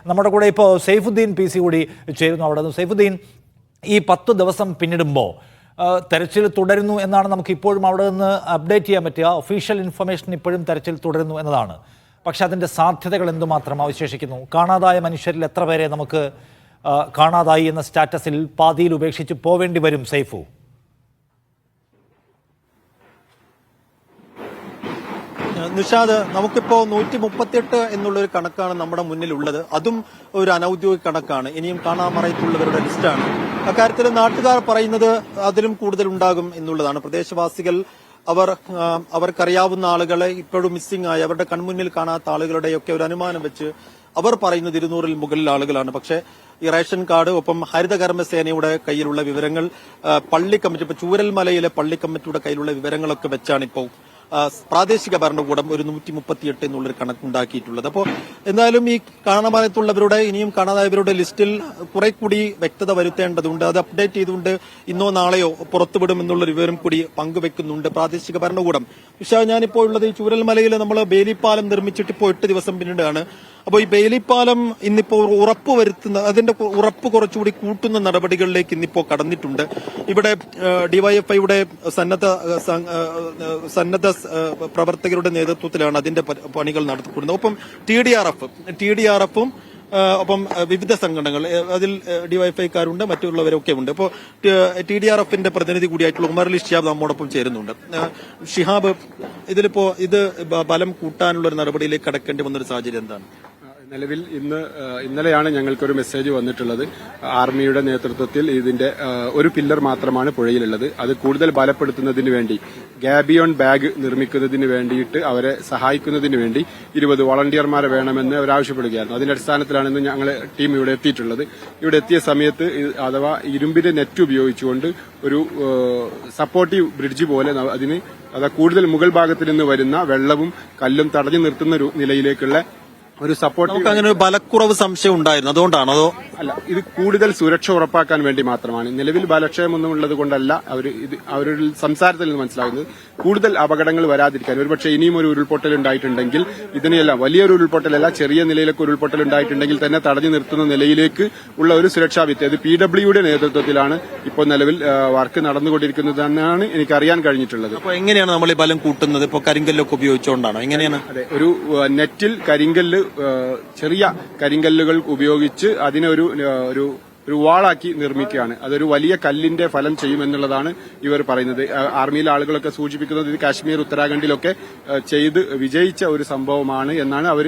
നമ്മുടെ കൂടെ ഇപ്പോൾ സൈഫുദ്ദീൻ PC കൂടി ചേരുന്നു. അവിടെ നിന്ന് സൈഫുദ്ദീൻ, ഈ 10 ദിവസം പിന്നിടുമ്പോൾ തെരച്ചിൽ തുടരുന്നു എന്നാണ് നമുക്ക് ഇപ്പോഴും അവിടെ നിന്ന് അപ്ഡേറ്റ് ചെയ്യാൻ പറ്റുക. ഒഫീഷ്യൽ ഇൻഫർമേഷൻ ഇപ്പോഴും തെരച്ചിൽ തുടരുന്നു എന്നതാണ്. പക്ഷെ അതിൻ്റെ സാധ്യതകൾ എന്തുമാത്രം അവശേഷിക്കുന്നു? കാണാതായ മനുഷ്യരിൽ എത്ര പേരെ നമുക്ക് കാണാതായി എന്ന സ്റ്റാറ്റസിൽ പാതിയിൽ ഉപേക്ഷിച്ച് പോവേണ്ടി വരും സൈഫു? നിഷാദ്, നമുക്കിപ്പോ 138 എന്നുള്ളൊരു കണക്കാണ് നമ്മുടെ മുന്നിലുള്ളത്. അതും ഒരു അനൌദ്യോഗിക കണക്കാണ്. ഇനിയും കാണാമറയത്തുള്ളവരുടെ ലിസ്റ്റാണ്. അക്കാര്യത്തിൽ നാട്ടുകാർ പറയുന്നത് അതിലും കൂടുതൽ ഉണ്ടാകും എന്നുള്ളതാണ്. പ്രദേശവാസികൾ അവർക്കറിയാവുന്ന ആളുകളെ ഇപ്പോഴും മിസ്സിംഗ് ആയി അവരുടെ കൺമുന്നിൽ കാണാത്ത ആളുകളുടെയൊക്കെ ഒരു അനുമാനം വെച്ച് അവർ പറയുന്നത് 200-ൽ മുകളിൽ ആളുകളാണ്. പക്ഷേ ഈ റേഷൻ കാർഡ്, ഒപ്പം ഹരിതകർമ്മസേനയുടെ കയ്യിലുള്ള വിവരങ്ങൾ, പള്ളി കമ്മിറ്റി, ഇപ്പൊ ചൂരൽമലയിലെ പള്ളി കമ്മിറ്റിയുടെ കയ്യിലുള്ള വിവരങ്ങളൊക്കെ വെച്ചാണ് ഇപ്പോൾ പ്രാദേശിക ഭരണകൂടം ഒരു 138 എന്നുള്ളൊരു കണക്കുണ്ടാക്കിയിട്ടുള്ളത്. അപ്പോൾ എന്തായാലും ഈ കാണാമറയത്തുള്ളവരുടെ, ഇനിയും കാണാതായവരുടെ ലിസ്റ്റിൽ കുറെ കൂടി വ്യക്തത വരുത്തേണ്ടതുണ്ട്. അത് അപ്ഡേറ്റ് ചെയ്തുകൊണ്ട് ഇന്നോ നാളെയോ പുറത്തുവിടും എന്നുള്ളൊരു വിവരം കൂടി പങ്കുവെക്കുന്നുണ്ട് പ്രാദേശിക ഭരണകൂടം. പക്ഷേ ഞാനിപ്പോൾ ഉള്ളത് ഈ ചൂരൽമലയിൽ നമ്മൾ ബേലിപ്പാലം നിർമ്മിച്ചിട്ട് ഇപ്പോൾ 8 ദിവസം പിന്നീടാണ്. അപ്പോൾ ഈ ബേലിപ്പാലം ഇന്നിപ്പോൾ അതിന്റെ ഉറപ്പ് കുറച്ചുകൂടി കൂട്ടുന്ന നടപടികളിലേക്ക് ഇന്നിപ്പോൾ കടന്നിട്ടുണ്ട്. ഇവിടെ ഡിവൈഎഫ്ഐയുടെ സന്നദ്ധ പ്രവർത്തകരുടെ നേതൃത്വത്തിലാണ് അതിന്റെ പണികൾ നടത്തിക്കൊടുക്കുന്നത്. ഒപ്പം TDRF-ഉം ഒപ്പം വിവിധ സംഘടനകൾ, അതിൽ ഡിവൈഎഫ്ഐക്കാരുണ്ട്, മറ്റുള്ളവരൊക്കെ ഉണ്ട്. ഇപ്പോൾ TDRF-ന്റെ പ്രതിനിധി കൂടിയായിട്ടുള്ള ഉമർ അലി ഷിഹാബ് നമ്മോടൊപ്പം ചേരുന്നുണ്ട്. ഷിഹാബ്, ഇതിലിപ്പോ ഇത് ബലം കൂട്ടാനുള്ള ഒരു നടപടിയിലേക്ക് കടക്കേണ്ടി വന്നൊരു സാഹചര്യം എന്താണ്? നിലവിൽ ഇന്നലെയാണ് ഞങ്ങൾക്കൊരു മെസ്സേജ് വന്നിട്ടുള്ളത്. ആർമിയുടെ നേതൃത്വത്തിൽ ഇതിന്റെ ഒരു പില്ലർ മാത്രമാണ് പുഴയിലുള്ളത്. അത് കൂടുതൽ ബലപ്പെടുത്തുന്നതിന് വേണ്ടി, ഗാബിയോൺ ബാഗ് നിർമ്മിക്കുന്നതിന് വേണ്ടിയിട്ട് അവരെ സഹായിക്കുന്നതിന് വേണ്ടി 20 വോളണ്ടിയർമാരെ വേണമെന്ന് അവരാവശ്യപ്പെടുകയായിരുന്നു. അതിന്റെ അടിസ്ഥാനത്തിലാണ് ഇന്ന് ഞങ്ങൾ ടീം ഇവിടെ എത്തിയിട്ടുള്ളത്. ഇവിടെ എത്തിയ സമയത്ത് അഥവാ ഇരുമ്പിന്റെ നെറ്റ് ഉപയോഗിച്ചുകൊണ്ട് ഒരു സപ്പോർട്ടീവ് ബ്രിഡ്ജ് പോലെ അതിന് കൂടുതൽ മുകൾ ഭാഗത്തിൽ നിന്ന് വരുന്ന വെള്ളവും കല്ലും തടഞ്ഞു നിർത്തുന്ന ഒരു നിലയിലേക്കുള്ള ഒരു സപ്പോർട്ട്. നമുക്ക് അങ്ങനെ ഒരു ബലക്കുറവ് സംശയം ഉണ്ടായിരുന്നു, അതുകൊണ്ടാണോ? അതോ അല്ല, ഇത് കൂടുതൽ സുരക്ഷ ഉറപ്പാക്കാൻ വേണ്ടി മാത്രമാണ്. നിലവിൽ ബലക്ഷയമൊന്നും ഉള്ളത് കൊണ്ടല്ല. അവരുടെ സംസാരത്തിൽ നിന്ന് മനസ്സിലാകുന്നത് കൂടുതൽ അപകടങ്ങൾ വരാതിരിക്കാൻ. ഒരുപക്ഷെ ഇനിയും ഒരു ഉരുൾപൊട്ടൽ ഉണ്ടായിട്ടുണ്ടെങ്കിൽ, ഇതിനെല്ലാം വലിയൊരു ഉരുൾപൊട്ടലല്ല, ചെറിയ നിലയിലൊക്കെ ഉരുൾപൊട്ടൽ ഉണ്ടായിട്ടുണ്ടെങ്കിൽ തന്നെ തടഞ്ഞു നിർത്തുന്ന നിലയിലേക്ക് ഉള്ള ഒരു സുരക്ഷാ ഭിത്തി, അത് PWയുടെ നേതൃത്വത്തിലാണ് ഇപ്പോൾ നിലവിൽ വർക്ക് നടന്നുകൊണ്ടിരിക്കുന്നതെന്നാണ് എനിക്കറിയാൻ കഴിഞ്ഞിട്ടുള്ളത്. അപ്പോൾ എങ്ങനെയാണ് നമ്മൾ ഈ ബലം കൂട്ടുന്നത്? ഇപ്പോൾ കരിങ്കല്ലൊക്കെ ഉപയോഗിച്ചുകൊണ്ടാണോ? എങ്ങനെയാണ്? അതെ, ഒരു നെറ്റിൽ കരിങ്കല്ല്, ചെറിയ കരിങ്കല്ലുകൾ ഉപയോഗിച്ച് അതിനെ ഒരു വാളാക്കി നിർമ്മിക്കുകയാണ്. അതൊരു വലിയ കല്ലിന്റെ ഫലം ചെയ്യുമെന്നുള്ളതാണ് ഇവർ പറയുന്നത്. ആർമിയിലെ ആളുകളൊക്കെ സൂചിപ്പിക്കുന്നത് ഇത് കാശ്മീർ, ഉത്തരാഖണ്ഡിലൊക്കെ ചെയ്ത് വിജയിച്ച ഒരു സംഭവമാണ് എന്നാണ് അവർ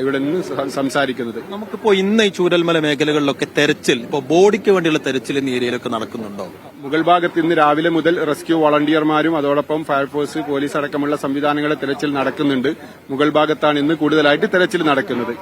ഇവിടെ നിന്ന് സംസാരിക്കുന്നത്. നമുക്കിപ്പോ ഇന്ന് ഈ ചൂരൽമല മേഖലകളിലൊക്കെ തെരച്ചിൽ, ഇപ്പോൾ ബോഡിക്ക് വേണ്ടിയുള്ള തെരച്ചിൽ എന്നീ ഏരിയയിലൊക്കെ നടക്കുന്നുണ്ടോ? മുകൾ ഭാഗത്ത് ഇന്ന് രാവിലെ മുതൽ റെസ്ക്യൂ വളണ്ടിയർമാരും അതോടൊപ്പം ഫയർഫോഴ്സ്, പോലീസ് അടക്കമുള്ള സംവിധാനങ്ങളെ തെരച്ചിൽ നടക്കുന്നുണ്ട്. മുകൾ ഭാഗത്താണ് ഇന്ന് കൂടുതലായിട്ട് തെരച്ചിൽ നടക്കുന്നത്.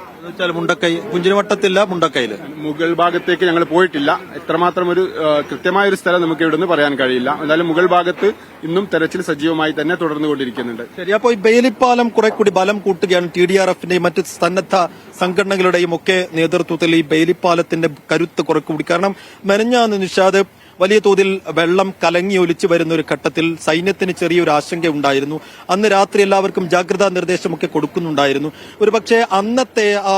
മുണ്ടക്കൈ, പുഞ്ചിരിമട്ടത്തില്ല, മുണ്ടക്കൈയില് മുകൾ ഭാഗത്തേക്ക് ഞങ്ങൾ പോയിട്ടില്ല. എത്രമാത്രം ഒരു കൃത്യമായ ഒരു സ്ഥലം നമുക്ക് ഇവിടുന്ന് പറയാൻ കഴിയില്ല. എന്തായാലും മുകൾ ഭാഗത്ത് ഇന്നും തെരച്ചിൽ സജീവമായി തന്നെ തുടർന്നുകൊണ്ടിരിക്കുന്നുണ്ട്. ശരി, അപ്പോൾ ഈ ബേലിപ്പാലം കുറെ കൂടി ബലം കൂട്ടുകയാണ്. TDRF-ന്റെയും മറ്റ് സന്നദ്ധ സംഘടനകളുടെയും ഒക്കെ നേതൃത്വത്തിൽ ഈ ബേലിപ്പാലത്തിന്റെ കരുത്ത് കുറെ കൂടി. കാരണം മെനഞ്ഞാന്ന് നിഷാദ് വലിയ തോതിൽ വെള്ളം കലങ്ങി ഒലിച്ചു വരുന്ന ഒരു ഘട്ടത്തിൽ സൈന്യത്തിന് ചെറിയൊരു ആശങ്ക ഉണ്ടായിരുന്നു. അന്ന് രാത്രി എല്ലാവർക്കും ജാഗ്രതാ നിർദ്ദേശമൊക്കെ കൊടുക്കുന്നുണ്ടായിരുന്നു. ഒരുപക്ഷെ അന്നത്തെ ആ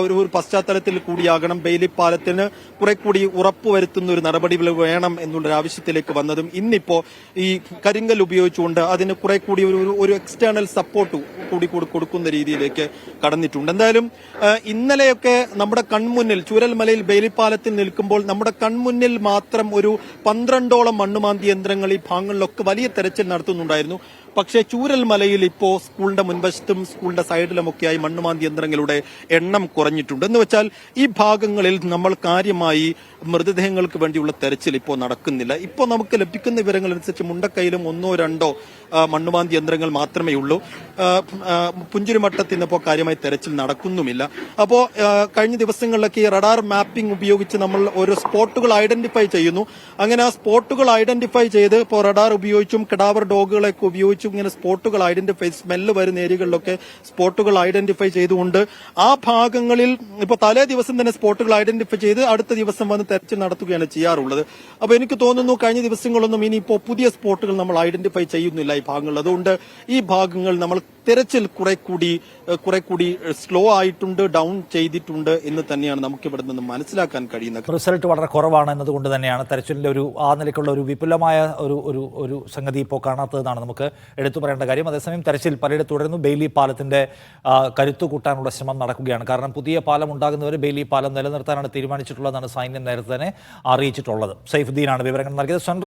ഒരു പശ്ചാത്തലത്തിൽ കൂടിയാകണം ബേലിപ്പാലത്തിന് കുറെ കൂടി ഉറപ്പുവരുത്തുന്ന ഒരു നടപടികൾ വേണം എന്നുള്ളൊരു ആവശ്യത്തിലേക്ക് വന്നതും ഇന്നിപ്പോ ഈ കരിങ്കൽ ഉപയോഗിച്ചുകൊണ്ട് അതിന് കുറെ കൂടി ഒരു എക്സ്റ്റേണൽ സപ്പോർട്ട് കൂടി കൊടുക്കുന്ന രീതിയിലേക്ക് കടന്നിട്ടുണ്ട്. എന്തായാലും ഇന്നലെയൊക്കെ നമ്മുടെ കൺമുന്നിൽ ചൂരൽമലയിൽ ബേലിപ്പാലത്തിൽ നിൽക്കുമ്പോൾ നമ്മുടെ കൺമുന്നിൽ മാത്രം ഒരു 12ഓളം മണ്ണുമാന്തി യന്ത്രങ്ങൾ ഈ ഭാഗങ്ങളിലൊക്കെ വലിയ തെരച്ചിൽ നടത്തുന്നുണ്ടായിരുന്നു. പക്ഷേ ചൂരൽമലയിൽ ഇപ്പോൾ സ്കൂളിന്റെ മുൻവശത്തും സ്കൂളിന്റെ സൈഡിലുമൊക്കെയായി മണ്ണുമാന്തി യന്ത്രങ്ങളുടെ എണ്ണം കുറഞ്ഞിട്ടുണ്ട്. എന്ന് വെച്ചാൽ ഈ ഭാഗങ്ങളിൽ നമ്മൾ കാര്യമായി മൃതദേഹങ്ങൾക്ക് വേണ്ടിയുള്ള തെരച്ചിൽ ഇപ്പോൾ നടക്കുന്നില്ല. ഇപ്പോൾ നമുക്ക് ലഭിക്കുന്ന വിവരങ്ങളനുസരിച്ച് മുണ്ടക്കൈയിലും 1-2 മണ്ണുമാന്തി യന്ത്രങ്ങൾ മാത്രമേ ഉള്ളൂ. പുഞ്ചിരിമട്ടത്തിൽ നിന്നിപ്പോൾ കാര്യമായി തെരച്ചിൽ നടക്കുന്നുമില്ല. അപ്പോൾ കഴിഞ്ഞ ദിവസങ്ങളിലൊക്കെ ഈ റഡാർ മാപ്പിംഗ് ഉപയോഗിച്ച് നമ്മൾ ഓരോ സ്പോട്ടുകൾ ഐഡന്റിഫൈ ചെയ്യുന്നു. അങ്ങനെ ആ സ്പോട്ടുകൾ ഐഡന്റിഫൈ ചെയ്ത് ഇപ്പോൾ റഡാർ ഉപയോഗിച്ചും കഡാവർ ഡോഗുകളൊക്കെ ഉപയോഗിച്ചും പ്രത്യേകിച്ചും ഇങ്ങനെ സ്പോട്ടുകൾ ഐഡന്റിഫൈ സ്മെല്ല് വരുന്ന ഏരിയകളിലൊക്കെ സ്പോട്ടുകൾ ഐഡന്റിഫൈ ചെയ്തുകൊണ്ട് ആ ഭാഗങ്ങളിൽ ഇപ്പൊ തലേ ദിവസം തന്നെ സ്പോട്ടുകൾ ഐഡന്റിഫൈ ചെയ്ത് അടുത്ത ദിവസം വന്ന് തെരച്ചിൽ നടത്തുകയാണ് ചെയ്യാറുള്ളത്. അപ്പൊ എനിക്ക് തോന്നുന്നു കഴിഞ്ഞ ദിവസങ്ങളൊന്നും ഇനിയിപ്പോ പുതിയ സ്പോട്ടുകൾ നമ്മൾ ഐഡന്റിഫൈ ചെയ്യുന്നില്ല ഈ ഭാഗങ്ങളിൽ. അതുകൊണ്ട് ഈ ഭാഗങ്ങൾ നമ്മൾ തെരച്ചിൽ കുറെ കൂടി സ്ലോ ആയിട്ടുണ്ട്, ഡൗൺ ചെയ്തിട്ടുണ്ട് എന്ന് തന്നെയാണ് നമുക്ക് ഇവിടെ നിന്ന് മനസ്സിലാക്കാൻ കഴിയുന്നത്. റിസൾട്ട് വളരെ കുറവാണ് എന്നതുകൊണ്ട് തന്നെയാണ് തെരച്ചിലിന്റെ ഒരു ആ നിലയ്ക്കുള്ള ഒരു വിപുലമായ ഒരു സംഗതി ഇപ്പോൾ കാണാത്തതെന്നാണ് നമുക്ക് എടുത്തു പറയേണ്ട കാര്യം. അതേസമയം തെരച്ചിൽ പലയിടത്ത് തുടരുന്നു. ബെയിലി പാലത്തിന്റെ കരുത്തു കൂട്ടാനുള്ള ശ്രമം നടക്കുകയാണ്. കാരണം പുതിയ പാലം ഉണ്ടാകുന്നവരെ ബെയിലി പാലം നിലനിർത്താനാണ് തീരുമാനിച്ചിട്ടുള്ളതെന്നാണ് സൈന്യം നേരത്തെ തന്നെ അറിയിച്ചിട്ടുള്ളത്. സൈഫുദ്ദീനാണ് വിവരങ്ങൾ നൽകിയത്.